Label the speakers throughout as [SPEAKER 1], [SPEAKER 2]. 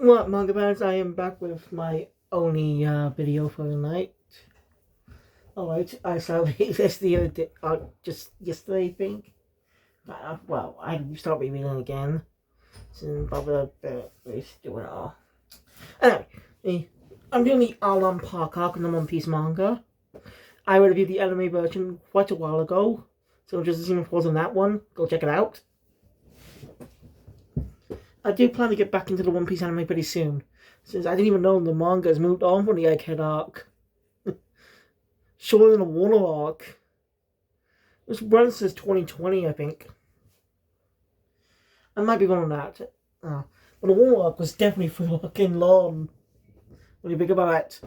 [SPEAKER 1] What manga fans? I am back with my only video for the night. Alright, I saw this the other day, just yesterday, I think. Well, I start reading it again. Since Barbara is doing it all. Anyway, I'm doing the Arlong Park arc in the One Piece manga. I reviewed the anime version quite a while ago, so just assuming pause on that one, go check it out. I do plan to get back into the One Piece anime pretty soon, since I didn't even know the manga has moved on from the Egghead arc. Shorter than the Warner arc. It's run since 2020, I think. I might be wrong on that. But the Warner arc was definitely fucking long. What do you think about it?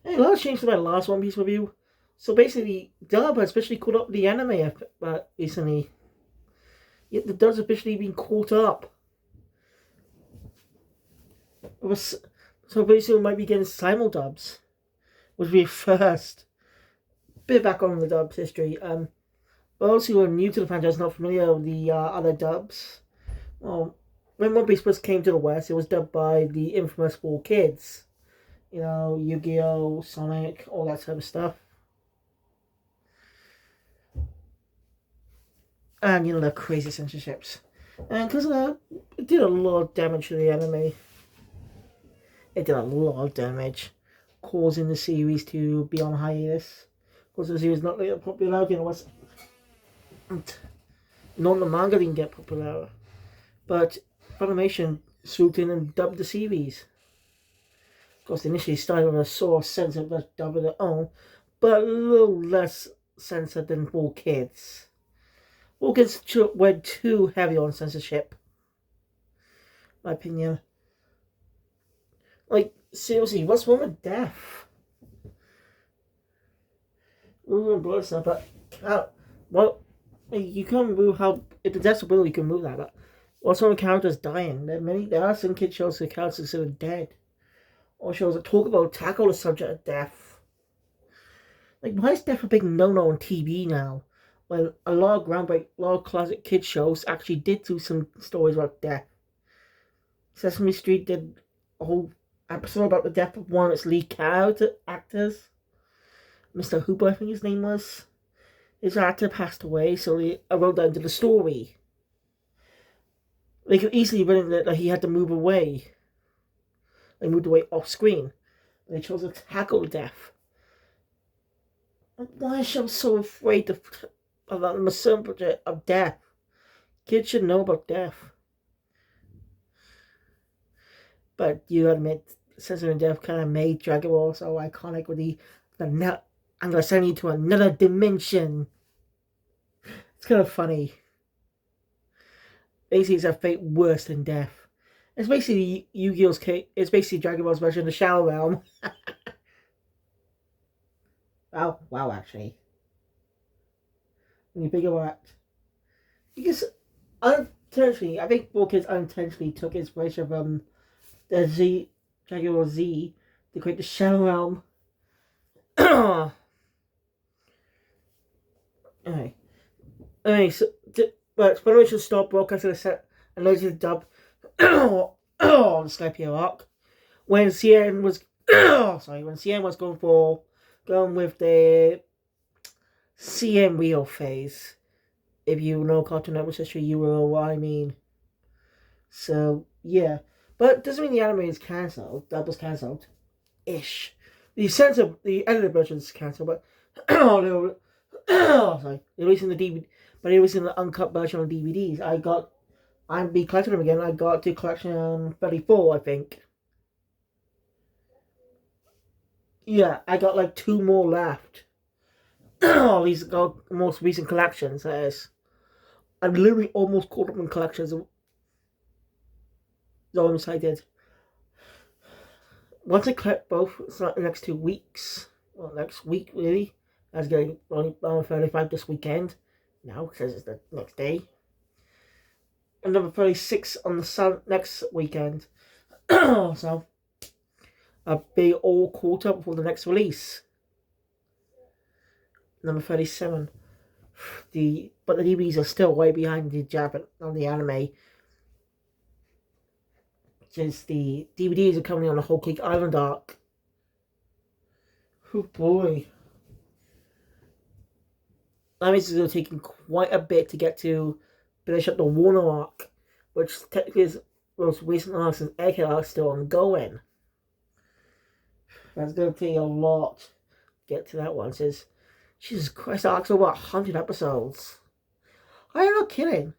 [SPEAKER 1] Hey, a lot of changed to my last One Piece review. So basically, dub has officially caught up with the anime recently. Yet the dub's officially been caught up. So basically, we might be getting simuldubs, which would be first. Bit back on the dubs history. Those who are new to the franchise, not familiar with the other dubs. Well, when One Piece first came to the West, it was dubbed by the infamous 4 Kids. You know, Yu-Gi-Oh, Sonic, all that type of stuff. And, you know, the crazy censorships. And because of that, it did a lot of damage to the anime. It did a lot of damage, causing the series to be on hiatus. Because the series not really popular, you know, was not the manga didn't get popular. But Funimation swooped in and dubbed the series. Of course, they initially started with a sort of censored dub of their own, but a little less censored than 4 Kids. 4 Kids went too heavy on censorship, in my opinion. Like, seriously, what's wrong with death? Moving blood stuff, but well, you can't move how if the death's ability you can move that. But what's wrong with characters dying? There are some kid shows where characters are considered dead, or shows that talk about tackle the subject of death. Like, why is death a big no-no on TV now? When a lot of classic kid shows actually did do some stories about death. Sesame Street did a whole episode about the death of one of its lead character actors, Mr. Hooper, I think his name was. His actor passed away, so they wrote that into the story. They could easily written that he had to move away. They moved away off screen. They chose to tackle death. Why is she so afraid of the subject of death? Kids should know about death. But you admit, censoring death kind of made Dragon Ball so iconic with the I'm gonna send you to another dimension. It's kind of funny. Basically, it's a fate worse than death. It's basically Yu-Gi-Oh's case. It's basically Dragon Ball's version of the Shadow Realm. Wow, actually. When you think about it. Because unintentionally, I think 4 Kids unintentionally took inspiration from the Dragon Ball Z to create the Shadow Realm. But Funimation stopped broadcasting a set and later dub on the Skype arc when CN was going with the CN wheel phase. If you know Cartoon Network history, you will know what I mean. So yeah, but it doesn't mean the anime is cancelled. Dub was cancelled, ish. The edited version is cancelled, but they're releasing the DVD, but it was in the uncut version on DVDs. I'm be collecting them again. I got to collection 34, I think. Yeah, I got like 2 more left. These got most recent collections. I'm literally almost caught up in collections. So excited. Once I collect both, it's not the next 2 weeks. Well, next week really. I was getting only 35 this weekend. Now, because it's the next day. And number 36 on the next weekend. So, I'll be all caught up for the next release. Number 37. but the DVDs are still way behind the Japan on the anime. Since the DVDs are coming on the Whole Cake Island arc. Oh boy. That means it's going to take quite a bit to get to finish up the Warner arc, which technically is the most recent arc since Egghead arc still ongoing. That's going to take a lot to get to that one. It says, Jesus Christ, that arc's over 100 episodes. I am not kidding.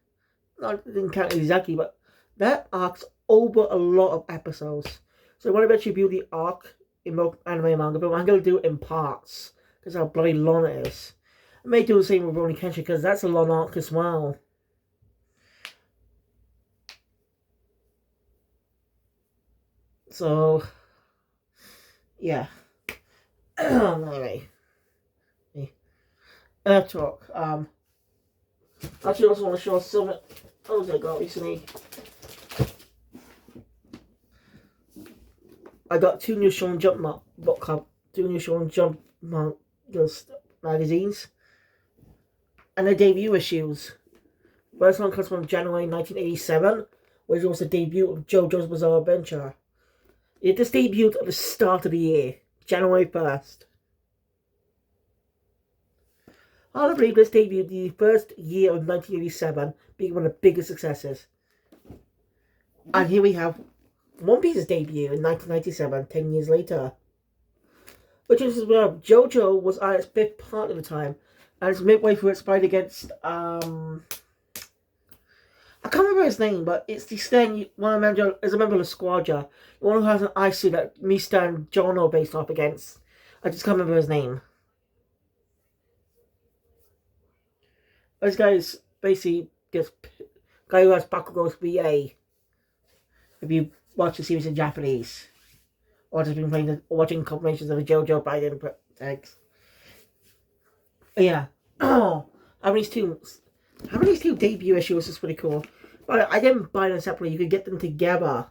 [SPEAKER 1] I didn't count exactly, but that arc's over a lot of episodes. So when I eventually build the arc in anime manga, but I'm going to do it in parts because how bloody long it is. I may do the same with Rurouni Kenshin because that's a long arc as well. So, yeah. Anyway. Enough talk. Actually, I also want to show some others I got recently. I got 2 new Shonen Jump book club, 2 new Shonen Jump magazines, and their debut issues. First one comes from January 1987, which was the debut of JoJo's Bizarre Adventure. It just debuted at the start of the year, January 1st. I believe this debuted the first year of 1987, being one of the biggest successes. And here we have One Piece's debut in 1997, 10 years later. Which is where JoJo was at its 5th part at the time, and it's midway through its fight against, I can't remember his name, but it's the Stan, one of the is a member of the Squadra, the one who has an ice suit that Mista and John are based off against. I just can't remember his name. This guy is basically just guy who has Bakugo's VA. If you watch the series in Japanese, or just been playing watching compilations of the JoJo Biden text. Yeah. Oh, having these two debut issues is pretty cool. But I didn't buy them separately. You could get them together.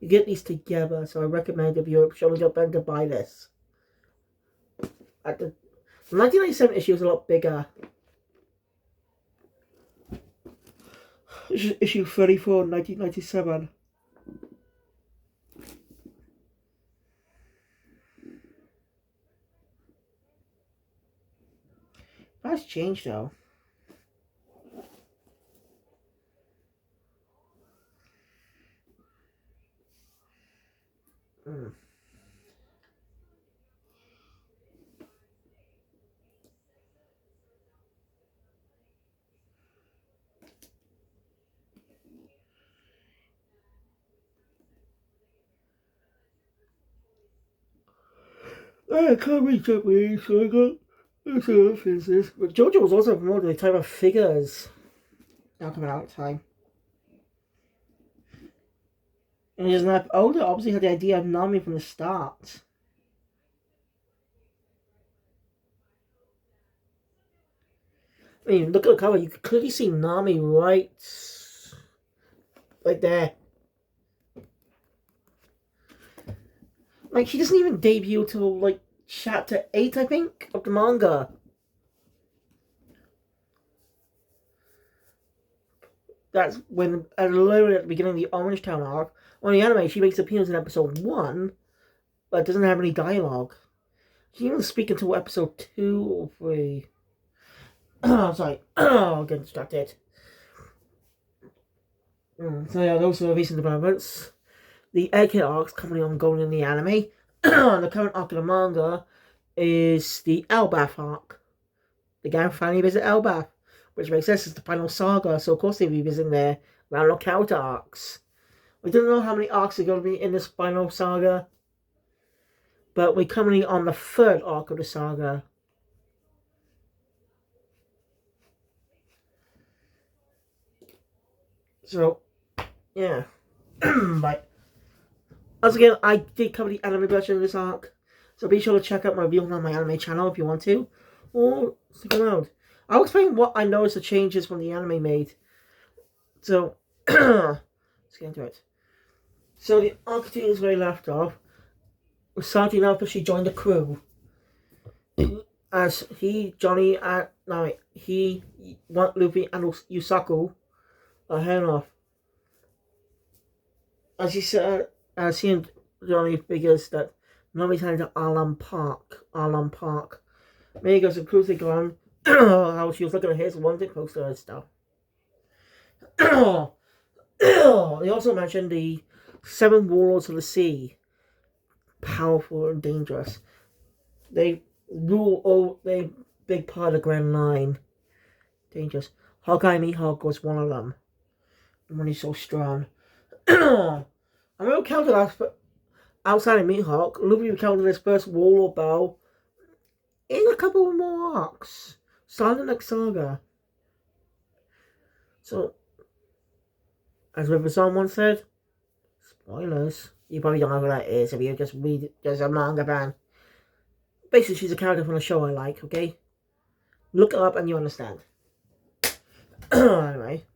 [SPEAKER 1] You get these together, so I recommend if you're showing up to buy this. The 1997 issue is a lot bigger. Issue 34, 1997. That's changed though. I can't read Japanese, so I got some references. But JoJo was also promoted the type of figures now coming out at the time. And he's not older, obviously had the idea of Nami from the start. I mean, look at the cover, you can clearly see Nami right there. Like, she doesn't even debut till, like, chapter 8, I think, of the manga. That's when, at the beginning of the Orange Town arc, on the anime, she makes appearance in episode 1, but doesn't have any dialogue. She doesn't speak until episode 2 or 3. Sorry. I'll get distracted. So yeah, those are the recent developments. The Egghead arc's currently ongoing in the anime. The current arc of the manga is the Elbaf arc. The gang finally visit Elbaf, which makes sense as the final saga, so of course they'll be visiting their round counter arcs. We don't know how many arcs are going to be in this final saga, but we're currently on the 3rd arc of the saga. So, yeah. But, once again, I did cover the anime version of this arc, so be sure to check out my review on my anime channel if you want to, or stick around. I'll explain what I noticed the changes from the anime made. So, let's get into it. So the arc continues where he left off, with Santi now officially joined the crew. as Johnny, no, he want Luffy and Yusaku a hand off. As he said, as he and Johnny figures that Nami's heading to Arlong Park. Arlong Park. Maybe goes to cruising on how she was looking at his wanted poster and stuff. They also mentioned the seven warlords of the sea. Powerful and dangerous. They rule all they big part of the Grand Line. Dangerous. Hawkeye Mihawk was one of them. When he's so strong. I remember counted outside of Mihawk, Luffy recounted his first warlord battle in a couple more arcs. Starting next Saga. So, as River Song once said, spoilers. You probably don't know who that is if you just read just a manga fan. Basically, she's a character from a show I like, okay? Look it up and you understand. Anyway.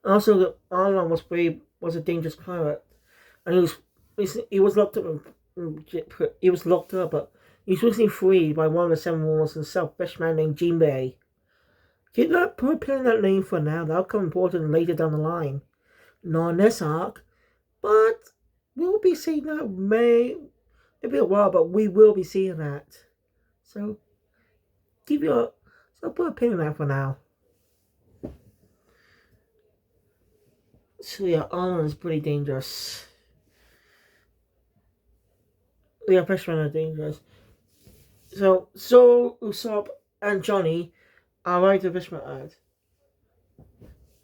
[SPEAKER 1] Also, Arlong was a dangerous pirate. And he was locked up but he was recently freed by one of the seven warlords himself, a man named Jinbei. Keep that put a pin in that name for now. That'll come important later down the line. Not in this arc, but we'll be seeing that. It'll be a while, but we will be seeing that. So put a pin in that for now. So yeah, Arlong is pretty dangerous. Yeah, fishermen are dangerous. So Usopp and Johnny are riding to Fisherman Island.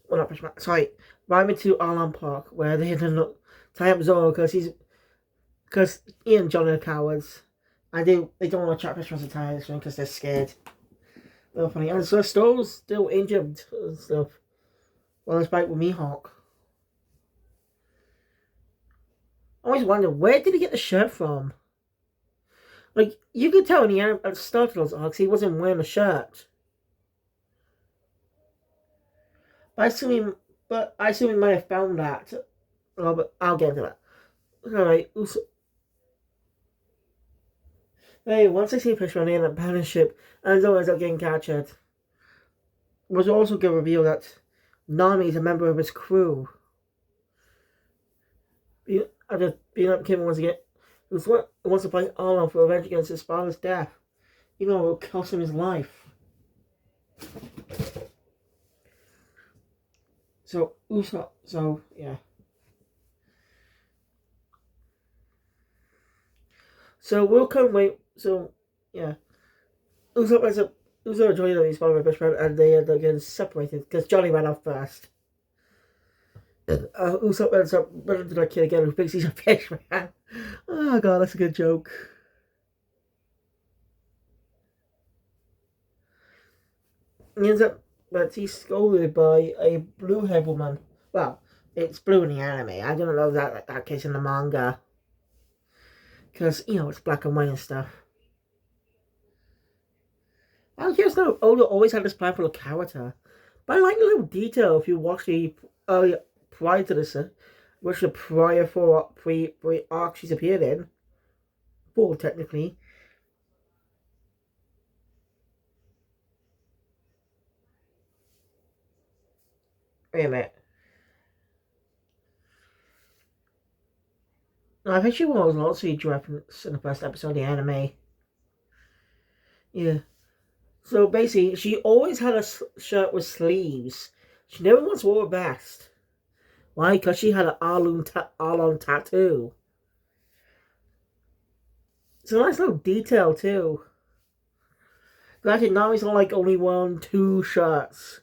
[SPEAKER 1] Well, not Fisherman. Sorry, riding to Arlong Park where they had to tie up Zoro because Ian and Johnny are cowards, and they don't want to trap Fisherman's attention because they're scared. Real funny. And so Stone's still injured and stuff. Well, it's back with Mihawk. I always wonder, where did he get the shirt from? Like, you could tell at the start of those arcs he wasn't wearing a shirt. But I assume he might have found that. Oh, but I'll get into that. Alright, hey, once I see Fisherman in a battleship, and Zoro ends up getting captured. It was also going to reveal that Nami is a member of his crew. After being up Kim once again, wants to fight Arlong for revenge against his father's death. Even though it will cost him his life. So, Usopp, yeah. So, yeah. Usopp and Johnny are his father and best friend, and they end up getting separated, because Johnny ran off first. Usopp ends up running to that kid again who thinks he's a fish man. Oh god, that's a good joke. He ends up, but he's scolded by a blue-haired woman. Well, it's blue in the anime. I don't know that case in the manga. Because, it's black and white and stuff. I guess no, Oda always had this plan for the character. But I like a little detail if you watch the prior to this, which the prior for pre arc she's appeared in. Four, technically. Wait a minute. No, I think she was also a reference in the first episode of the anime. Yeah. So basically, she always had a shirt with sleeves. She never once wore a vest. Why? Because she had an Arlong tattoo. It's a nice little detail, too. Granted, now he's like only worn 2 shirts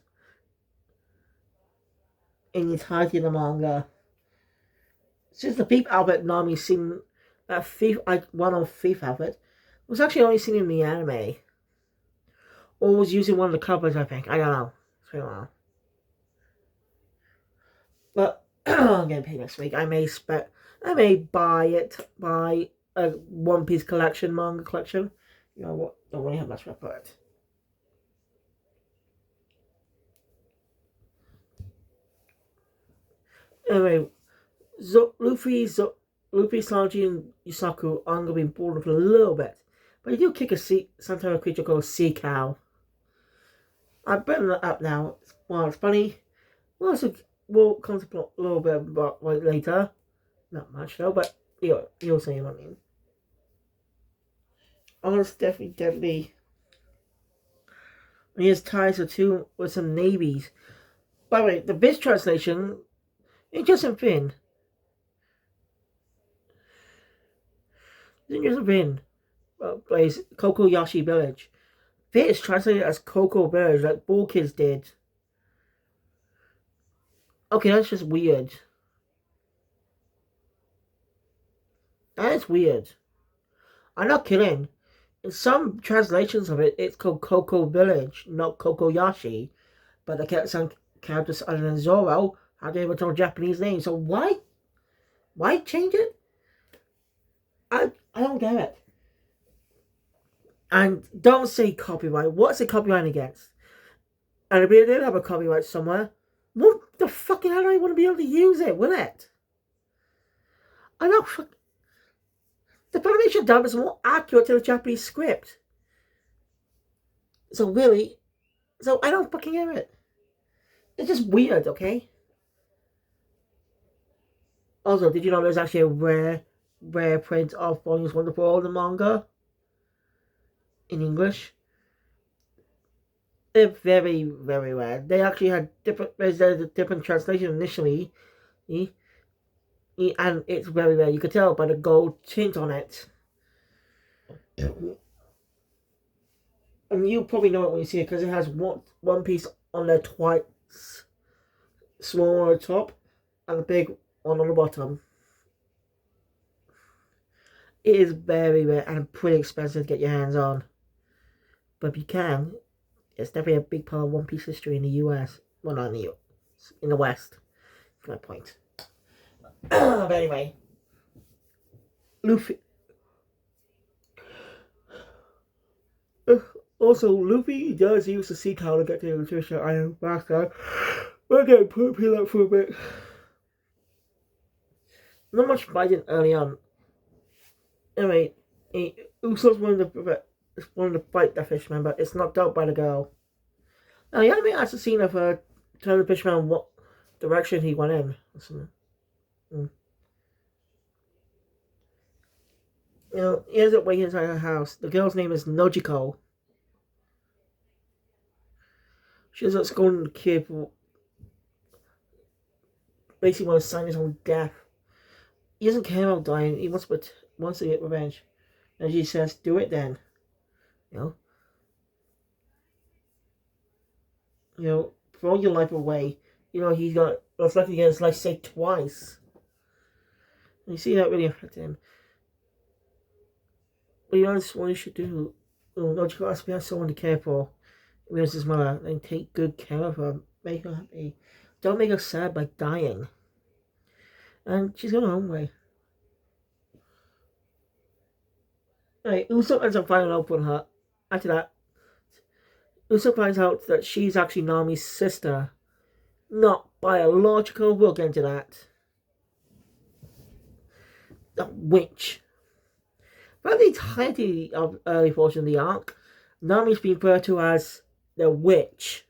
[SPEAKER 1] in the entirety of the manga. Since the thief outfit Nami seen that thief one on thief outfit was actually only seen in the anime. Or was using one of the covers, I think. I don't know. It's been a while. But I'm getting paid next week. I may buy a One Piece collection, manga collection. You know what? Don't really have much for it. Anyway, Luffy Luffy, Sanji, and Yusaku are going to be bored for a little bit. But you do kick sometimes a creature called Sea Cow. I've been that up now. Well, it's funny. We'll come to plot a little bit about later. Not much though, but you'll see what I mean. Oh, it's definitely deadly. And he has ties with some navies. By the way, the Viz translation, it's just a Finn. It's just a Finn. Plays Kokoyashi Village. Fit is translated as Coco Village, like Ball Kids did. Okay, that's just weird. That is weird. I'm not kidding. In some translations of it, it's called Coco Village, not Kokoyashi. But they kept some characters other than Zoro had the original Japanese name. So why change it? I don't get it. And don't say copyright. What's the copyright against? And if they did have a copyright somewhere, what the fucking hell do I want to be able to use it with it? I know. The Funimation dub is more accurate to the Japanese script. So really, I don't fucking hear it. It's just weird, okay? Also, did you know there's actually a rare print of Volumes 1 to 4 of the manga? In English? They're very, very rare. They actually had there's a different translation initially. And it's very rare. You could tell by the gold tint on it. And you probably know it when you see it because it has one piece on there twice, small on the top and a big one on the bottom. It is very rare and pretty expensive to get your hands on. But if you can, it's definitely a big part of One Piece history in the US. Well, not in the US, in the West. That's my point. But anyway, Luffy. Also, Luffy does use the sea cow to get to the Nutrition Iron Master. We're getting poopy up for a bit. Not much fighting early on. Anyway, Uso's wanting to fight the fisherman, but it's knocked out by the girl. Now, you haven't actually seen of her telling the fisherman what direction he went in. You know, he ends up waiting inside her house. The girl's name is Nojiko. She ends up scolding the kid for basically wants to sign his own death. He doesn't care about dying. He wants to get revenge. And she says, "Do it then." You know, throw your life away. You know, he's got reflected against his life, say twice. And you see that really affected him. But you know what you should do? Nojiko has to have someone to care for. He was his mother, and take good care of her. Make her happy. Don't make her sad by dying. And she's going her own way. Right, Usopp ends up finding out on her. After that, Usopp finds out that she's actually Nami's sister. Not biological, we'll get into that. The witch. By the entirety of early portion of the arc, Nami's been referred to as the witch.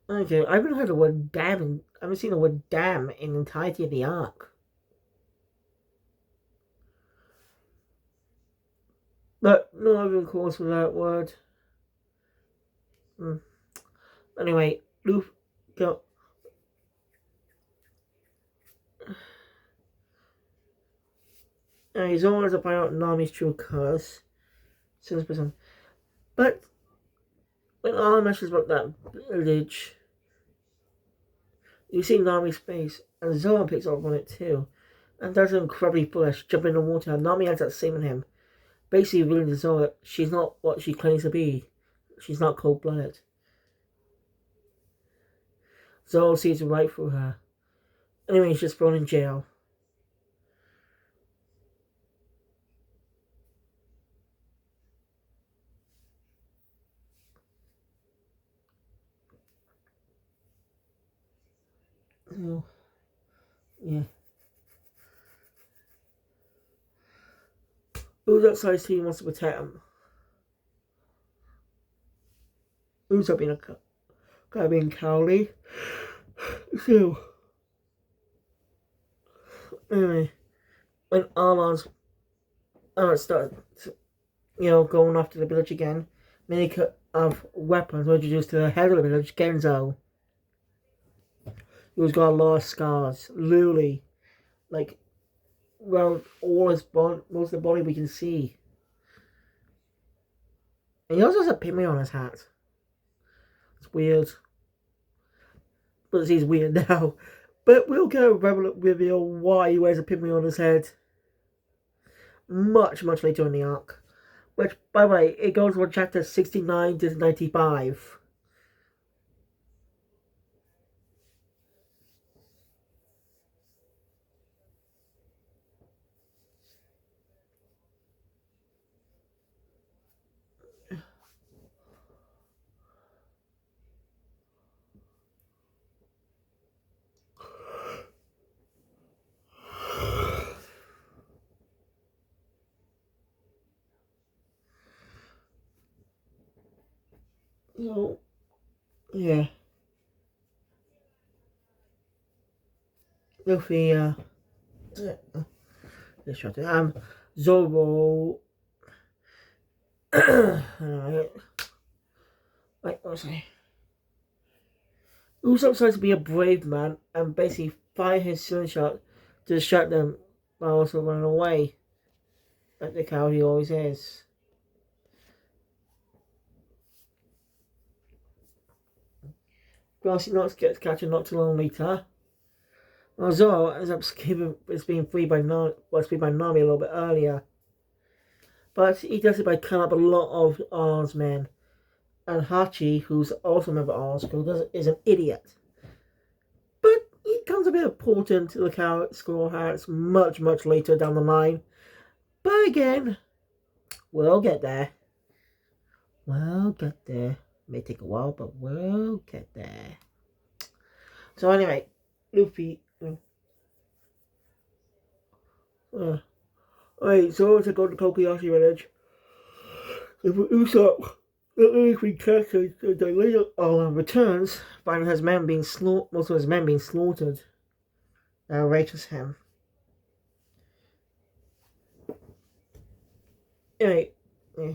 [SPEAKER 1] Okay, I haven't heard the word damn. I haven't seen the word damn in the entirety of the arc. But no other calls for that word. Anyway, Luffy go. He's always to find out Nami's true colors. But when Arlong mentions about that village, you see Nami's face, and Zoro picks up on it too, and does an incredibly foolish, jump in the water. Nami ends up saving him, basically revealing to Zoro that she's not what she claims to be. She's not cold-blooded. Zoro sees right through her. Anyway, he's just thrown in jail. Usopp's team wants to protect him. Usopp being cowardly. So, anyway, when Arlong's started, going after the village again, many of weapons were introduced to the head of the village, Genzo, who's got a lot of scars, literally, like, well, all his body, most of the body we can see. And he also has a pimmy on his hat. It's weird. But he's weird now. But we'll go reveal why he wears a pimmy on his head much, much later in the arc. Which, by the way, it goes from chapter 69 to 95. Yeah. Luffy, Zoro. Wait, what's I? Usopp tries to be a brave man and basically fire his slingshot to distract them while also running away. Like the coward he always is. Grassy Knots gets captured not too long later. Well, Zoro ends up being freed by Nami a little bit earlier. But he does it by cutting up a lot of Ar's men. And Hachi, who's also a member of Ar's school, is an idiot. But he becomes a bit important to the school house much, much later down the line. But again, we'll get there. We'll get there. May take a while, but we'll get there. So anyway, Luffy. Alright, so to go to Kokoyashi village. If Usopp been captured, the later returns, finding most of his men being slaughtered. That outrages him. Anyway, yeah.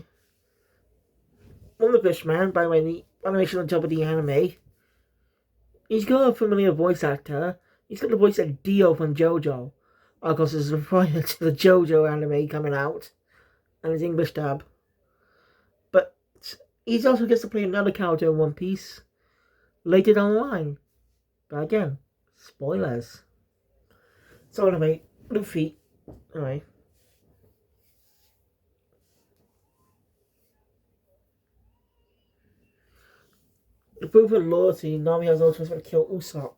[SPEAKER 1] On the Fishman, by the way, the animation on top of the anime, he's got a familiar voice actor. He's got the voice of Dio from JoJo. Of course, this is referring to the JoJo anime coming out, and his English dub. But he also gets to play another character in One Piece later down the line. But again, spoilers. So anyway, Luffy. Anyway. To prove her loyalty, Nami has no choice but to kill Usopp.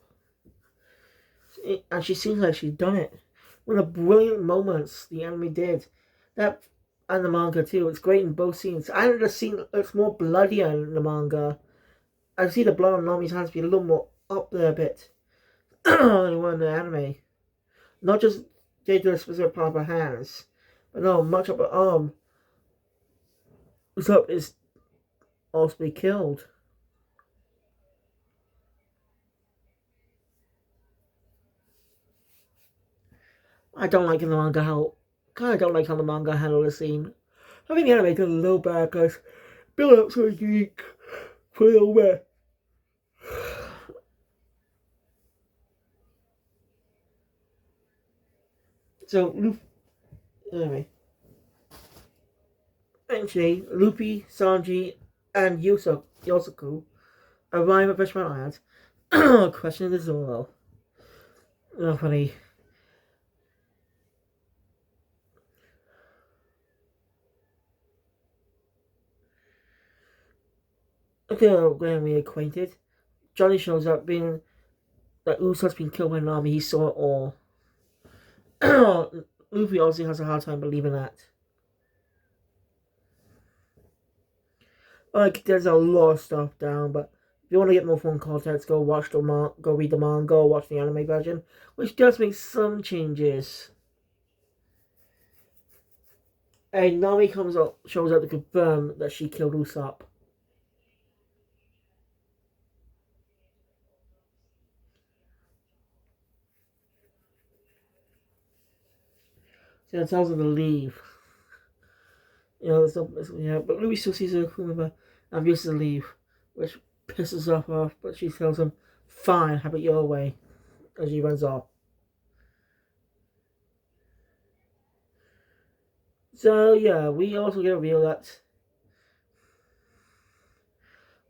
[SPEAKER 1] And she seems like she's done it. One of the brilliant moments the anime did. That and the manga too. It's great in both scenes. I the scene looks more bloodier in the manga. I see the blood on Nami's hands be a little more up there a bit than it was in the anime. Not just to a specific part of her hands, but no, much up her arm. Usopp is also killed. I don't like in the manga how the manga handled the scene. I think the anime did a little bad because build up so unique for a little bit. So anyway. Eventually, Luffy, Sanji, and Yosaku arrive at Fishman Island, questioning the Zoro. Oh, funny. Okay, when we acquainted, Johnny shows up being that Usopp's been killed by Nami. He saw it all. Luffy obviously has a hard time believing that. Like, there's a lot of stuff down, but if you want to get more fun content, go read the manga, or watch the anime version, which does make some changes. And Nami comes up, shows up to confirm that she killed Usopp. So it tells her to leave. But Louis still sees her Kumaba and refuses to leave, which pisses her off, but she tells him, fine, have it your way, as she runs off. So, yeah, we also get a reveal that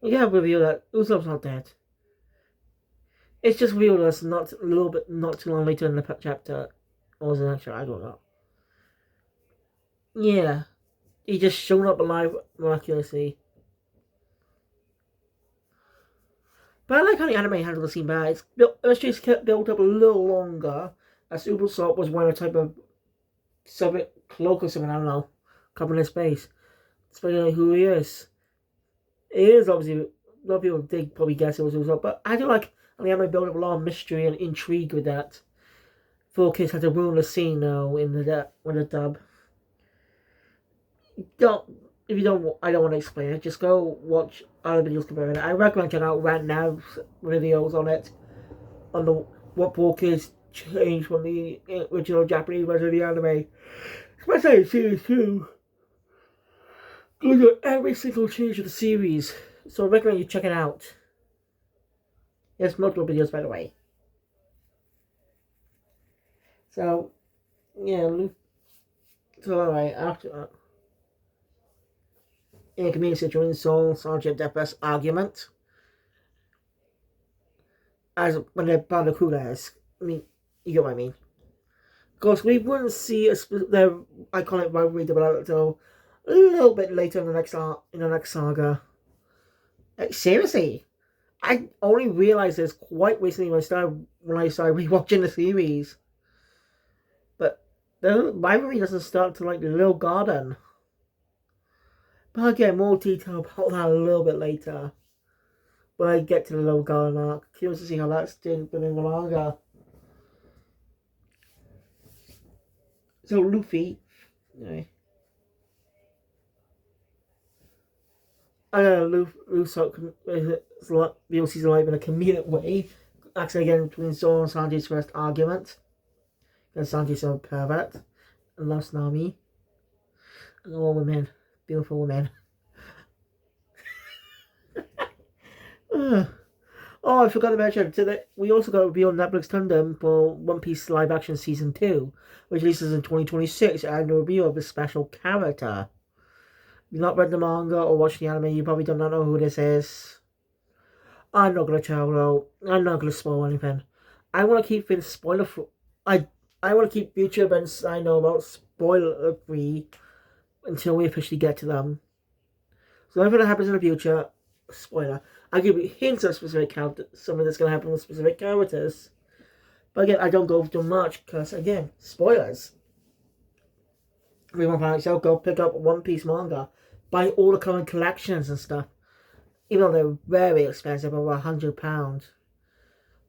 [SPEAKER 1] Usopp's not dead. It's just revealed us not too long later in the chapter, or was it next chapter? I don't know. Yeah, he just showed up alive miraculously. But I like how the anime handled the scene better. It's just kept built up a little longer, as Ubisoft was wearing a type of Soviet cloak or something, I don't know, covering his face. Despite like who he is. It is obviously, a lot of people did probably guess it was Ubisoft, but I do like how the anime built up a lot of mystery and intrigue with that. 4Kids had to ruin the scene though in the dub. If you don't, I don't want to explain it. Just go watch other videos comparing it. I recommend checking out Rant Nav's videos on it, on the what 4Kids changed from the original Japanese version of the anime. Especially series 2. Go through every single change of the series. So I recommend you check it out. There's multiple videos, by the way. So, yeah. So anyway, after in a community situation, Soul Sergeant Death's argument, as when they're part of the Kulas. I mean, you get what I mean. Of course, we wouldn't see their iconic rivalry develop until a little bit later in the next saga. Like, seriously, I only realized this quite recently when I started rewatching the series. But the rivalry doesn't start until like the Little Garden. But I'll get more detail about that a little bit later. When I get to the Little Garden arc. Curious to see how that's doing within the manga. So Luffy, anyway. Usopp reveals he's alive in a comedic way. Actually, again, between Zoro and Sanji's first argument. Because Sanji's a pervert and loves Nami. And all women. Beautiful women. Oh, I forgot to mention, we also got a reveal Netflix Tandem for One Piece live action season 2, which releases in 2026, and a review of a special character. If you've not read the manga or watched the anime, you probably do not know who this is. I'm not gonna tell though. I'm not gonna spoil anything. I want to keep things spoiler free. I want to keep future events I know about spoiler free until we officially get to them. So everything that happens in the future, spoiler. I'll give you hints of specific characters, something that's going to happen with specific characters. But again, I don't go too much because, again, spoilers. If you want to find out, go pick up One Piece manga. Buy all the current collections and stuff. Even though they're very expensive, over £100.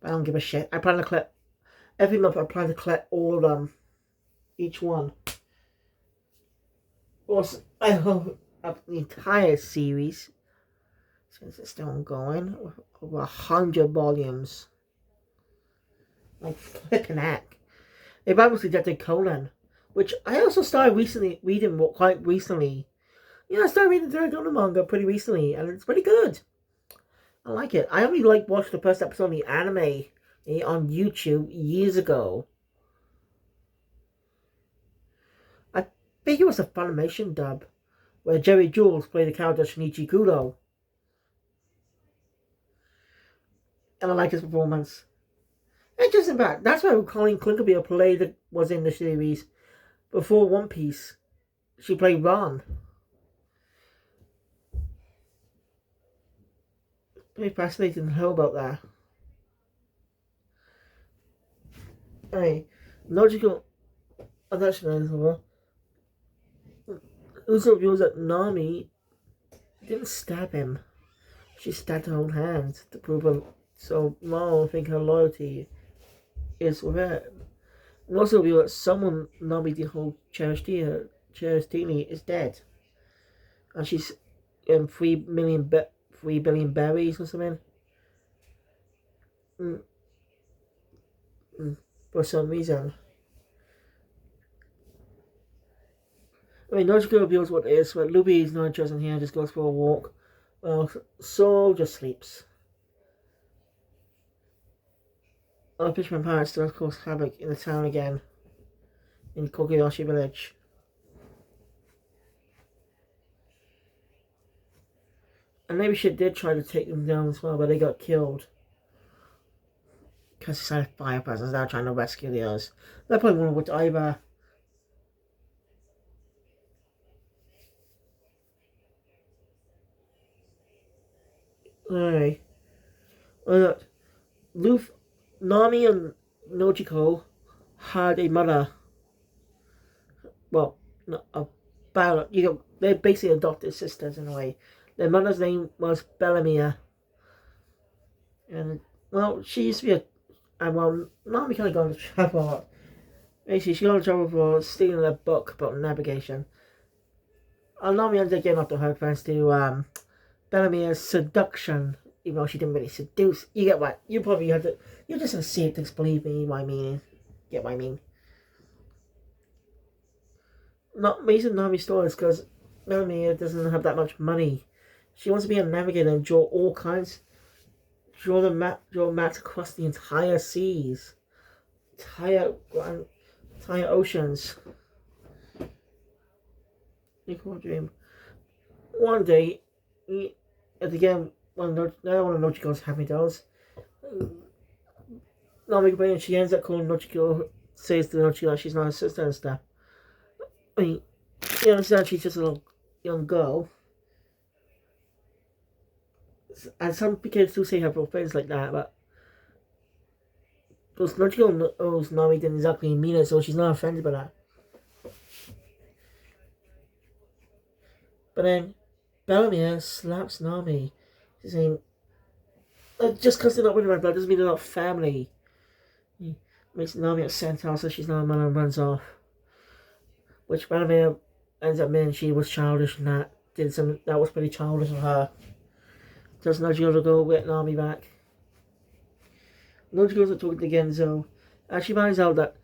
[SPEAKER 1] But I don't give a shit. I plan to collect, every month I plan to collect all of them. Each one. Also, I hope the entire series, since it's still ongoing, over 100 volumes. Like flipping heck. They've obviously detected Conan, which I also started reading quite recently. Yeah, I started reading the Conan manga pretty recently, and it's pretty good. I like it. I only watched the first episode of the anime on YouTube years ago. I think it was a Funimation dub, where Jerry Jules played the character Shinichi Kudo. And I like his performance. It's just in fact, that's why Colleen Klinkeby played was in the series. Before One Piece, she played Ron. Very fascinating to know about that. Anyway, logical attachment. Also reveals that Nami didn't stab him. She stabbed her own hand to prove her. So Mao think her loyalty is with it. And also reveal that someone Nami did hold cherished dear Cheristini is dead, and she's 3 billion berries or something. Mm, for some reason. I mean, Nojiko reveals what it is, but Luby is not interested in here, just goes for a walk. Well, Soul just sleeps. Our fisherman pirates still cause havoc in the town again, in Kokoyashi village. And maybe she did try to take them down as well, but they got killed. Because it's like fire presence, now trying to rescue the others. They probably wonder what either. Alright. Well, look, Nami and Nojiko had a mother. Well, not a they're basically adopted sisters in a way. Their mother's name was Bellamia. And, well, she used to be Nami kind of got into trouble. Basically, she got in trouble for stealing a book about navigation. And Nami ended up getting up to her friends to, Bellamia's seduction, even though she didn't really seduce. You get what? You probably have to. You're just gonna see it to believe me. What I mean, get what I mean. Not reason Nami's story is because Bellamia doesn't have that much money. She wants to be a navigator and draw all kinds. Draw maps across the entire seas, entire oceans. You can't dream. One day, again, one of Nojiko's happy dolls. Nami and she ends up calling Nojiko, says to Nojiko that she's not her sister and stuff. I mean, you understand she's just a little young girl. And some kids do say her for things like that, but because Nojiko knows Nami didn't exactly mean it, so she's not offended by that. But then Bellamia slaps Nami. She's saying, just because they're not with my blood doesn't mean they're not family. He makes Nami a centaur, so she's not a man and runs off. Which Bellamia ends up meaning she was childish and that was pretty childish of her. Does Nojiko go with Nami back? Nojiko's talking to Genzo, and she finds out that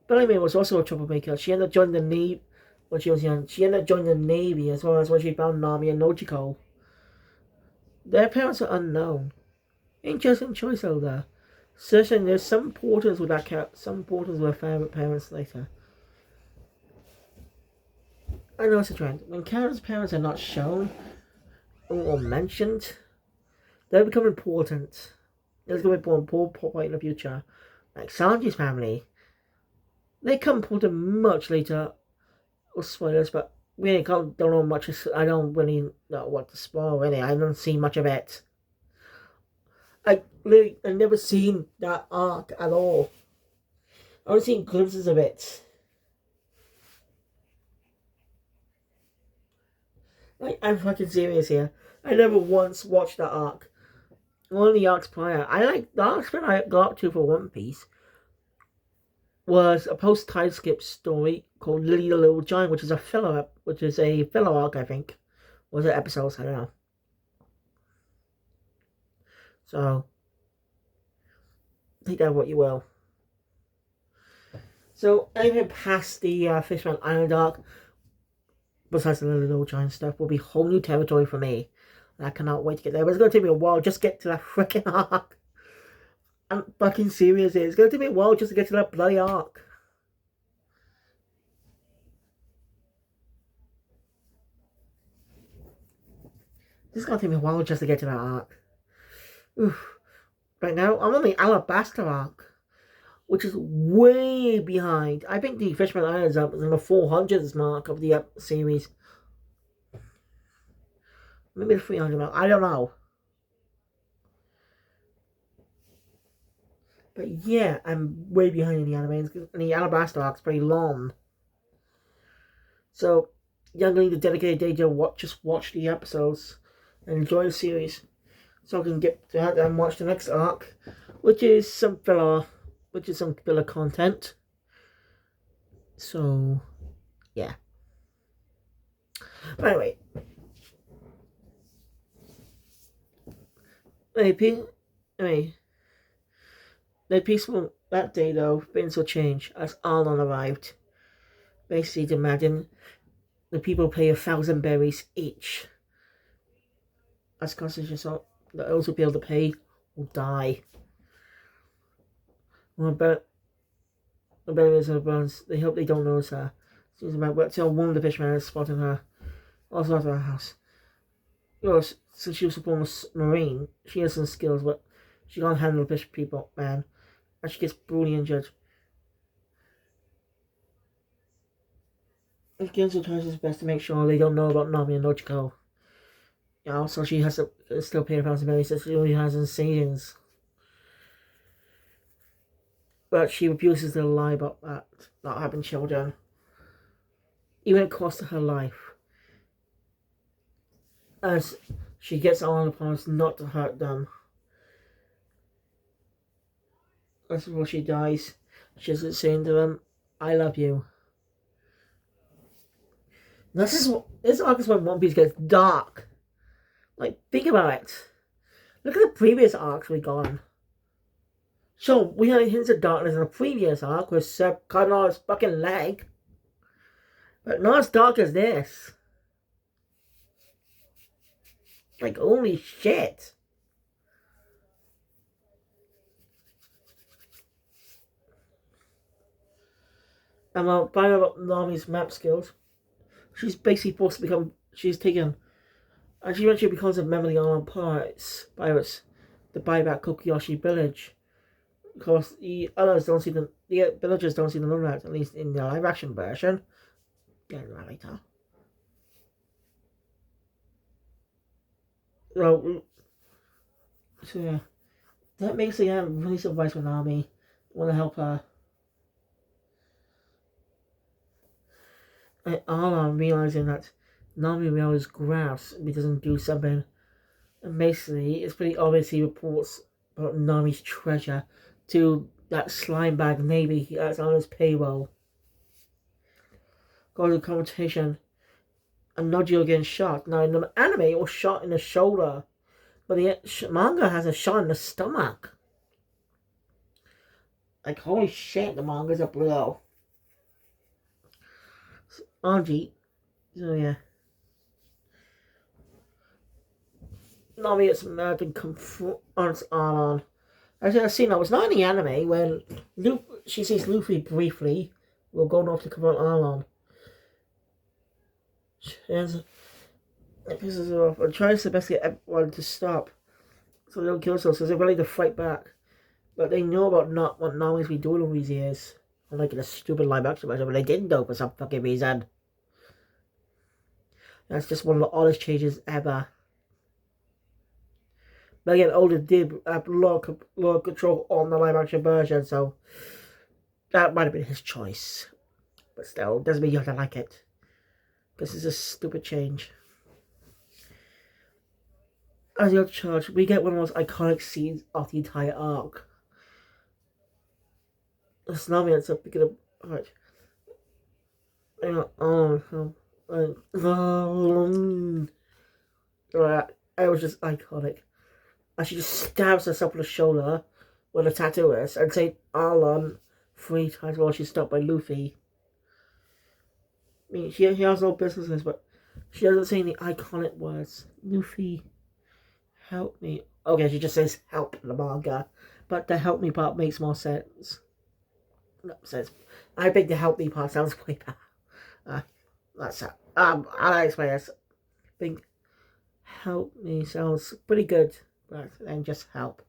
[SPEAKER 1] Bellamia was also a troublemaker. She ended up joining the Navy when she was young. She ended up joining the Navy as well as when she found Nami and Nojiko. Their parents are unknown. Interesting choice though there. Certainly there's some portals with some portals with their parents later. I know it's a trend. When characters' parents are not shown or mentioned, they become important. There's going to be an important point in the future. Like Sanji's family. They come important much later. Or spoilers, but really don't know much. I don't really know what to spoil, really. I don't see much of it. I've never seen that arc at all. I've only seen glimpses of it. Like, I'm fucking serious here. I never once watched that arc. One of the arcs prior. The arcs that I got up to for One Piece was a post-time skip story called Lily the Little Giant, which is a filler arc, I think. Was it episodes? I don't know. So, take that what you will. So, anything past the Fishman Island arc, besides the Little Giant stuff, will be whole new territory for me. And I cannot wait to get there. But it's going to take me a while just to get to that freaking arc. I'm fucking serious here. It's going to take me a while just to get to that bloody arc. This is going to take me a while just to get to that arc. Oof. Right now, I'm on the Alabasta arc, which is way behind. I think the Fishman Islands up is in the 400s mark of the series. Maybe the 300 mark. I don't know. But yeah, I'm way behind in the animes. And the Alabasta arc's pretty long. So, you're going to need a dedicated day to just watch the episodes and enjoy the series. So I can get to that and watch the next arc, which is some filler content. So, yeah. But anyway, anyway, the peaceful that day though, things will change as Arlong arrived, basically demanding the people pay 1,000 berries each. As constitution, so those who be able to pay will die. Well, but the berries are burns. They hope they don't notice her. She's about what till one of the fishermen has spotted her. Also at her house. You know, since she was a former marine, she has some skills, but she can't handle the fish people, man. And she gets brutally injured. And Genzo tries his best to make sure they don't know about Nami and Ochiko. You know, so she has to still pay 1,000 berries that she only has in savings. But she refuses to lie about that, not having children. Even at cost of her life. As she gets on the promise not to hurt them. As before she dies, she's saying to them, I love you. This arc is when One Piece gets dark. Like, think about it. Look at the previous arcs we got on. So, we had hints of darkness in the previous arc with Sep cutting off his fucking leg. But not as dark as this. Like, holy shit. And I'll find out about Nami's map skills. She's basically forced to become, she's taken, and she eventually becomes a member of the Arlong Pirates to buy back Kokuyoshi Village. Because the villagers don't see the know that, at least in the live action version. Get that later. So yeah, that makes the really surprised with Nami. Want to help her. And Arlong realizing that Nami will always grabs if he doesn't do something. And basically, it's pretty obvious he reports about Nami's treasure to that slime bag navy that's on his payroll. Goes to competition. And Nojiro getting shot. Now, in the anime, it was shot in the shoulder. But the manga has a shot in the stomach. Like, holy shit, the manga's a blow. Anji. So, yeah. Nami gets mad and confronts Arlong. As I've seen, that was not in the anime when she sees Luffy briefly. We're going off to confront Arlong. It pisses her off and tries to best get everyone to stop so they don't kill themselves, so they're ready to fight back. But they know about not what Nami's been doing all these years. Unlike in a stupid live action version, but they didn't know for some fucking reason. That's just one of the oddest changes ever. But again, Oda did have a lot of control on the live action version, so that might have been his choice. But still, doesn't mean you have to like it. This is a stupid change. As you're charged, we get one of the most iconic scenes of the entire arc. The tsunami ends up picking up. Alright. It was just iconic. And she just stabs herself in the shoulder with a tattoo is and say Arlong 3 times while she's stopped by Luffy. I mean, he has no business in this, but she doesn't say any iconic words. Luffy, help me. Okay, she just says help in the manga, but the help me part makes more sense. I think the help me part sounds way better. That's it. I'll explain this. I think help me sounds pretty good, but then just help.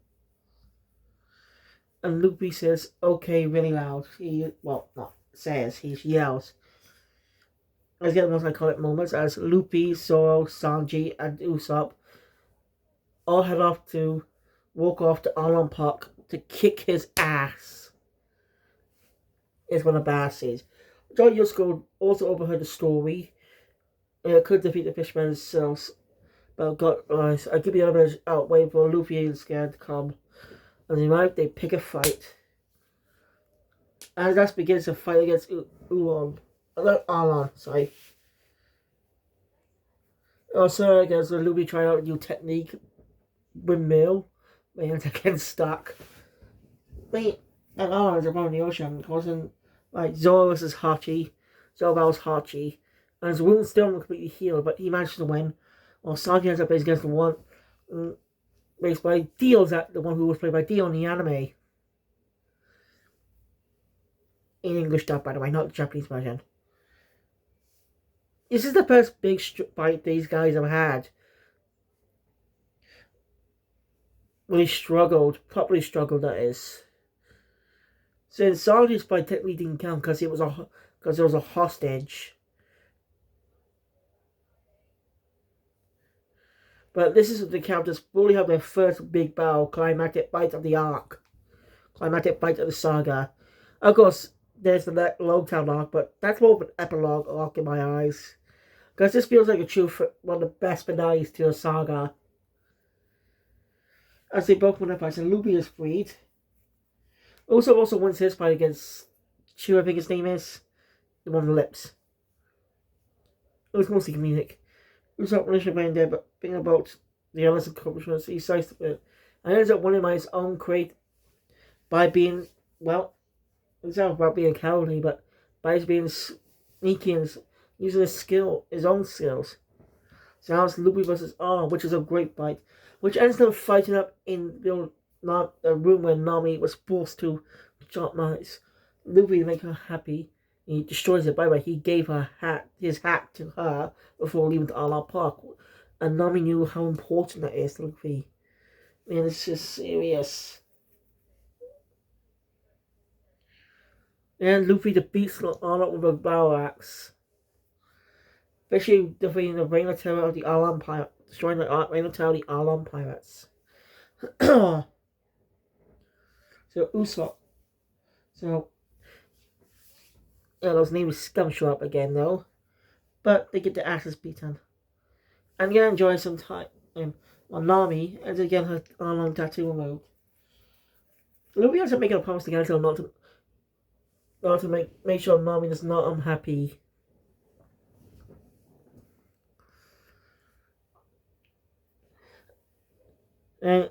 [SPEAKER 1] And Luffy says okay really loud. He yells. Let's get the most iconic moments as Luffy, Zoro, Sanji, and Usopp all head off to walk off to Arlong Park to kick his ass. Is one of the bad scenes. John Yusko also overheard the story. It could defeat the fishermen themselves. But I give the others out waiting for Luffy and Scared to come. As they arrive, they pick a fight. And that begins a fight against Arlong, sorry. Also, I guess Luby tried out a new technique, windmill, and again stuck. Wait, and ours around the ocean causing like Zoro versus Hachi, Zoro battles Hachi, and his wound still not completely healed, but he manages to win. While Saga ends up against the one raised by Dio's at the one who was played by Dio in the anime. In English dub, by the way, not the Japanese version. This is the first big fight these guys have had. Really struggled, properly struggled, that is. Since Saga's fight technically didn't count because it was a hostage. But this is the characters fully have their first big battle, climactic fight of the arc. Climactic fight of the saga. Of course, there's the Logtown arc, but that's more of an epilogue arc in my eyes. Because this feels like one of the best finales to a saga. As they both win their fights, and Luby is freed. Also wins his fight against Chu, I think his name is. The one with the lips. It was mostly comedic. It was not really playing there, but thinking about the others accomplishments, he sized it. And ends up winning by his own crate by being, well, it's not about being cowardly, but by his being sneaky and using his own skills. So now it's Luby versus Arlong, which is a great fight, which ends up fighting up in the room where Nami was forced to chop knives. Luby to make her happy. He destroys it. By the way, he gave his hat to her before leaving to Arlong Park. And Nami knew how important that is to Luffy. Man, it's just serious. And Luffy defeats Arlong with a battle axe. Especially defeating the Reign of Terror of the Arlong Pirates. Destroying the Reign of Terror of the Arlong Pirates. So, Usopp. So, those names scum show up again though. But they get their asses beaten. And you enjoy some time on Nami, and again her Arlong tattoo removed. Luffy ends up making a promise to Gantel not to make sure Nami is not unhappy. And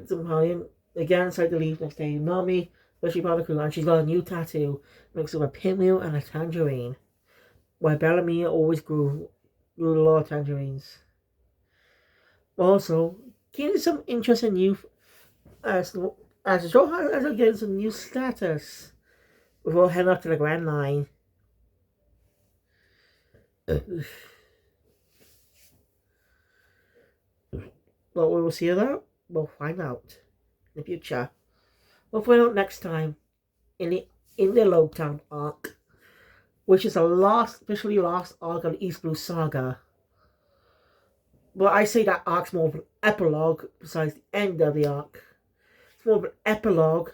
[SPEAKER 1] somehow again decided to leave next day. Nami, especially part of the crew, and she's got a new tattoo mixed with a pinwheel and a tangerine. Where Bellamy always grew a lot of tangerines. Also, getting some interesting new as the show has getting some new status before heading up to the Grand Line. What we will see that? We'll find out in the future. We'll find out next time in the Logtown arc, which is the officially last arc of the East Blue Saga. But I say that arc's more of an epilogue besides the end of the arc. It's more of an epilogue,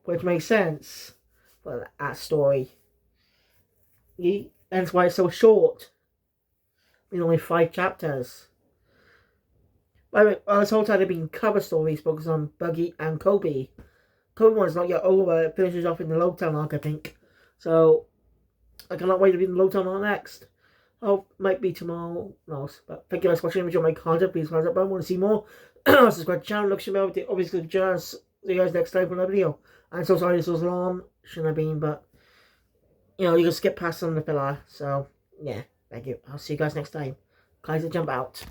[SPEAKER 1] which makes sense for that story. That's why it's so short. In only 5 chapters. By the way, this whole time there have been cover stories focused on Buggy and Kobe. Kobe one's not yet over. It finishes off in the Logtown arc, I think. So, I cannot wait to be in the Logtown arc next. Oh, might be tomorrow. No, but thank you guys for watching. If you enjoyed my content, please thumbs up button. Want to see more? Subscribe to the channel. Look, obviously, see you guys next time for another video. I'm so sorry this was long. Shouldn't have been, but you can skip past some of the filler. So, yeah, thank you. I'll see you guys next time. Guys, jump out.